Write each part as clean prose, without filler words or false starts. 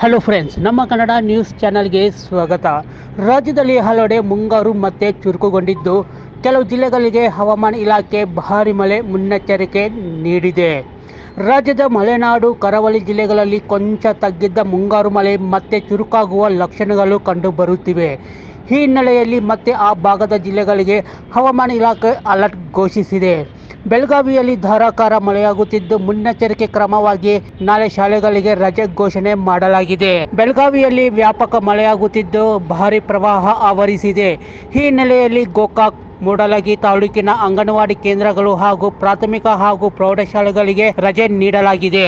Hello friends, ನಮ್ಮ Kannada news ಚಾನೆಲ್ಗೆ ಸ್ವಾಗತ. ರಾಜ್ಯದಲ್ಲಿ ಹಲವೆಡೆ ಮುಂಗಾರು ಮತ್ತೆ ಚುರುಕುಗೊಂಡಿದ್ದು, ಕೆಲವು ಜಿಲ್ಲೆಗಳಿಗೆ ಹವಾಮಾನ ಇಲಾಖೆ ಭಾರಿ ಮಳೆ ಮುನ್ನೆಚ್ಚರಿಕೆ ನೀಡಿದೆ. ರಾಜ್ಯದ ಮಲೆನಾಡು ಕರಾವಳಿ ಜಿಲ್ಲೆಗಳಲ್ಲಿ ಕೊಂಚ ತಗ್ಗಿದ್ದ ಮುಂಗಾರು ಮಳೆ ಮತ್ತೆ ಚುರುಕಾಗುವ ಲಕ್ಷಣಗಳು ಕಂಡುಬರುತ್ತಿವೆ. ಈ ಹಿನ್ನೆಲೆಯಲ್ಲಿ ಮತ್ತೆ ಆ ಭಾಗದ ಜಿಲ್ಲೆಗಳಿಗೆ ಹವಾಮಾನ ಇಲಾಖೆ ಅಲರ್ಟ್ ಘೋಷಿಸಿದೆ. ಬೆಳಗಾವಿಯಲ್ಲಿ ಧಾರಾಕಾರ ಮಳೆಯಾಗುತ್ತಿದ್ದು, ಮುನ್ನೆಚ್ಚರಿಕೆ ಕ್ರಮವಾಗಿ ನಾಳೆ ಶಾಲೆಗಳಿಗೆ ರಜೆ ಘೋಷಣೆ ಮಾಡಲಾಗಿದೆ. ಬೆಳಗಾವಿಯಲ್ಲಿ ವ್ಯಾಪಕ ಮಳೆಯಾಗುತ್ತಿದ್ದು, ಭಾರೀ ಪ್ರವಾಹ ಆವರಿಸಿದೆ. ಈ ಹಿನ್ನೆಲೆಯಲ್ಲಿ ಗೋಕಾಕ್, ಮೂಡಲಗಿ ತಾಲೂಕಿನ ಅಂಗನವಾಡಿ ಕೇಂದ್ರಗಳು ಹಾಗೂ ಪ್ರಾಥಮಿಕ ಹಾಗೂ ಪ್ರೌಢಶಾಲೆಗಳಿಗೆ ರಜೆ ನೀಡಲಾಗಿದೆ.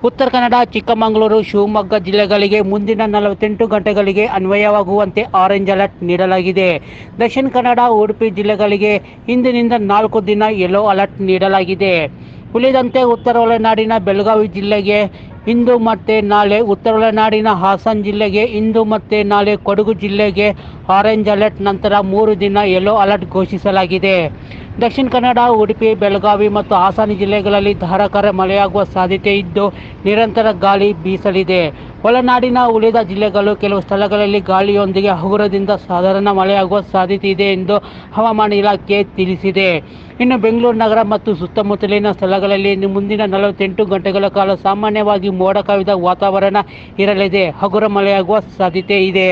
ಉತ್ತರ ಕನ್ನಡ, ಚಿಕ್ಕಮಗಳೂರು, ಶಿವಮೊಗ್ಗ ಜಿಲ್ಲೆಗಳಿಗೆ ಮುಂದಿನ 48 ಗಂಟೆಗಳಿಗೆ ಅನ್ವಯವಾಗುವಂತೆ ಆರೆಂಜ್ ಅಲರ್ಟ್ ನೀಡಲಾಗಿದೆ. ದಕ್ಷಿಣ ಕನ್ನಡ, ಉಡುಪಿ ಜಿಲ್ಲೆಗಳಿಗೆ ಇಂದಿನಿಂದ 4 ದಿನ ಯೆಲ್ಲೋ ಅಲರ್ಟ್ ನೀಡಲಾಗಿದೆ. ಉಳಿದಂತೆ ಉತ್ತರ ಒಳನಾಡಿನ ಬೆಳಗಾವಿ ಜಿಲ್ಲೆಗೆ ಇಂದು ಮತ್ತೆ ನಾಳೆ, ಉತ್ತರ ಒಳನಾಡಿನ ಹಾಸನ ಜಿಲ್ಲೆಗೆ ಇಂದು ಮತ್ತೆ ನಾಳೆ, ಕೊಡಗು ಜಿಲ್ಲೆಗೆ ಆರೆಂಜ್ ಅಲರ್ಟ್ ನಂತರ 3 ದಿನ ಯೆಲ್ಲೋ ಅಲರ್ಟ್ ಘೋಷಿಸಲಾಗಿದೆ. ದಕ್ಷಿಣ ಕನ್ನಡ, ಉಡುಪಿ, ಬೆಳಗಾವಿ ಮತ್ತು ಹಾಸನ ಜಿಲ್ಲೆಗಳಲ್ಲಿ ಧಾರಾಕಾರ ಮಳೆಯಾಗುವ ಸಾಧ್ಯತೆ ಇದ್ದು, ನಿರಂತರ ಗಾಳಿ ಬೀಸಲಿದೆ. ಒಳನಾಡಿನ ಉಳಿದ ಜಿಲ್ಲೆಗಳು ಕೆಲವು ಸ್ಥಳಗಳಲ್ಲಿ ಗಾಳಿಯೊಂದಿಗೆ ಹಗುರದಿಂದ ಸಾಧಾರಣ ಮಳೆಯಾಗುವ ಸಾಧ್ಯತೆ ಇದೆ ಎಂದು ಹವಾಮಾನ ಇಲಾಖೆ ತಿಳಿಸಿದೆ. ಇನ್ನು ಬೆಂಗಳೂರು ನಗರ ಮತ್ತು ಸುತ್ತಮುತ್ತಲಿನ ಸ್ಥಳಗಳಲ್ಲಿ ಮುಂದಿನ 48 ಗಂಟೆಗಳ ಕಾಲ ಸಾಮಾನ್ಯವಾಗಿ ಮೋಡ ಕವಿದ ವಾತಾವರಣ ಇರಲಿದೆ. ಹಗುರ ಮಳೆಯಾಗುವ ಸಾಧ್ಯತೆ ಇದೆ.